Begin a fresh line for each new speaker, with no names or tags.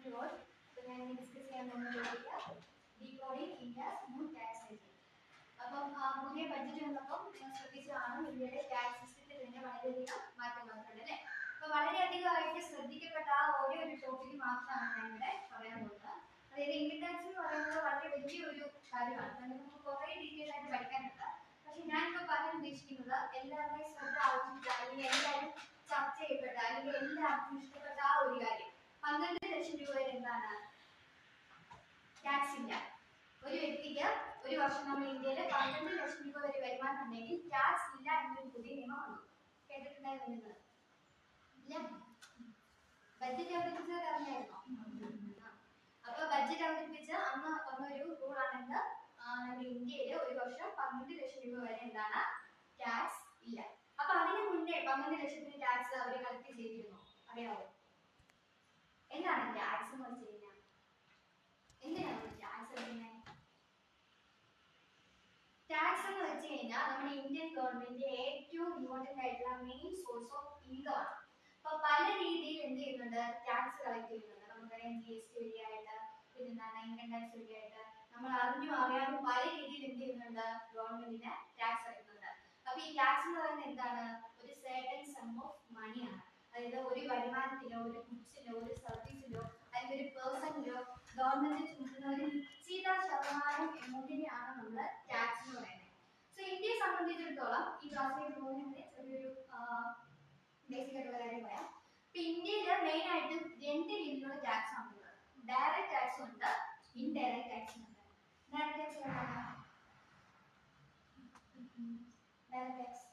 to all. So ഞാൻ discuss ചെയ്യാൻ പോകുന്നത് decoding India's new tax regime. അപ്പം പുതിയ ബഡ്ജറ്റ് വന്നപ്പം നിങ്ങൾ ശ്രദ്ധിച്ചതാണ് ഇന്ത്യയുടെ ടാക്സ് സിസ്റ്റത്തിൽ തന്നെ വളരെയധികം മാറ്റം വന്നിട്ടുണ്ട് അല്ലേ. അപ്പോൾ വളരെയധികമായിട്ട് ശ്രദ്ധിക്കപ്പെട്ട ആ ഒരേ ഒരു ടോപ്പിക് മാത്രമാണ് ഞാൻ ഇവിടെ പറയാൻ പോകുന്നത്. അതായത് ഇൻകം ടാക്സ് എന്ന് പറയുന്നത് വളരെ വലിയൊരു കാര്യമാണ്. നമുക്ക് കുറേ ഡീറ്റെയിൽ ആയിട്ട് പഠിക്കാനുണ്ട്. പക്ഷെ ഞാനിപ്പോൾ പറയാൻ ഉദ്ദേശിക്കുന്നത് എല്ലാവരുടെയും ശ്രദ്ധ ആവശ്യമില്ല, അല്ലെങ്കിൽ എല്ലാവരും ചർച്ച ചെയ്യപ്പെട്ട അല്ലെങ്കിൽ എല്ലാവർക്കും ഇഷ്ടപ്പെട്ട ആ ഒരു കാര്യം 12 ലക്ഷം രൂപ വരെ എന്താണ് ടാക്സ് ഇല്ല. ഒരു വ്യക്തിക്ക് ഒരു വർഷം നമ്മൾ ഇന്ത്യയിൽ 12 ലക്ഷം രൂപ വരെ വരുമാനം ഉണ്ടെങ്കിൽ ടാക്സ് ഇല്ല എന്നൊരു പുതിയ നിയമം വന്നു. കേട്ടിട്ടുണ്ടായിരുന്നത് ഇല്ല? ബഡ്ജറ്റ് അവതരിപ്പിച്ചത് അറിഞ്ഞായിരുന്നോ? അപ്പൊ ബഡ്ജറ്റ് അവതരിപ്പിച്ച് അന്ന് വന്നൊരു റൂളാണെന്ന് നമ്മുടെ ഇന്ത്യയിൽ ഒരു വർഷം 12 ലക്ഷം രൂപ വരെ എന്താണ് ടാക്സ് ഇല്ല. അപ്പൊ അതിന് മുന്നേ 12 ലക്ഷത്തിന് ടാക്സ് അവർ കളക്ട് ചെയ്തിരുന്നു. അറിയാവോ എന്താണ് ടാക്സ് എന്ന് വെച്ച് കഴിഞ്ഞാൽ? എന്തിനാണ് ടാക്സ് എടുക്കുന്നത്? ടാക്സ് എന്ന് വെച്ച് കഴിഞ്ഞാൽ നമ്മുടെ ഇന്ത്യൻ ഗവൺമെന്റ് ഏറ്റവും ഇമ്പോർട്ടന്റ് ആയിട്ടുള്ള മെയിൻ സോഴ്സ് ഓഫ് ഇൻകം ആണ്. അപ്പൊ പല രീതിയിൽ എന്ത് ചെയ്യുന്നുണ്ട്? ടാക്സ് കളക്ട് ചെയ്യുന്നുണ്ട്. നമുക്കറിയാം GST വഴിയായിട്ട്, പിന്നെന്താണ് ഇൻകം ടാക്സ് വഴിയായിട്ട്, നമ്മൾ അറിഞ്ഞും അറിയാതെ പല രീതിയിൽ എന്ത് ചെയ്യുന്നുണ്ട്? ഗവൺമെന്റിന് ടാക്സ് അടയ്ക്കുന്നുണ്ട്. അപ്പൊ ഈ ടാക്സ് എന്ന് പറയുന്നത് എന്താണ്? ഒരു certain sum of money ആണ്. അതായത് ഒരു വരുമാനത്തിലോ ഒരു ഗുഡ്സിലോ ഒരു സർവീസിലോ അല്ലെങ്കിൽ ഒരു പേഴ്സണിലോ ഗവൺമെന്റ് ചുമത്തുന്ന ഒരു നിശ്ചിത ശതമാനം എമൗണ്ടിനെയാണ് നമ്മൾ ടാക്സ് എന്ന് പറയുന്നത്. സോ ഇന്ത്യയെ സംബന്ധിച്ചിടത്തോളം ഈ ക്ലാസ്സിലേക്ക് പോകുന്നതിന് ചെറിയൊരു ബേസിക് ആയിട്ടുള്ള കാര്യം പറയാം. ഇപ്പൊ ഇന്ത്യയിൽ മെയിൻ ആയിട്ട് 2 രീതിയിലുള്ള ടാക്സ് ആണുള്ളത്. ഡയറക്റ്റ് ടാക്സ് ഉണ്ട്, ഇൻഡയറക്റ്റ് ടാക്സ് ഉണ്ട്. Direct tax direct tax